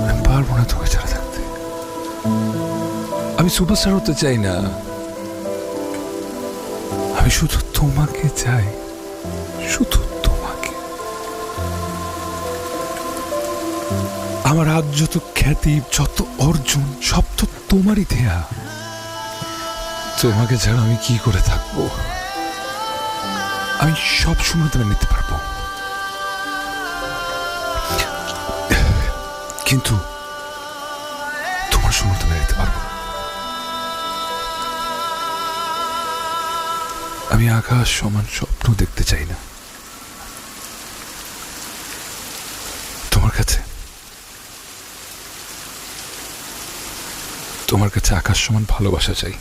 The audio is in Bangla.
আমি পারবো না তোকে ছাড়া থাকতে। আমি সুপারস্টার হতে চাই না, আমি শুধু তোমাকে চাই, শুধু তোমাকে। আমার আজ যত খ্যাতি, যত অর্জন, সব তো তোমারই দেয়া। তোমাকে ছাড়া আমি কি করে থাকবো? আমি সব সময় তোমার নিতে পারবো, কিন্তু তোমার সময় তুমি নিতে পারবো না। আমি আকাশ সমান স্বপ্ন দেখতে চাই না, তোমার কাছে আকাশ সমান ভালোবাসা চাই।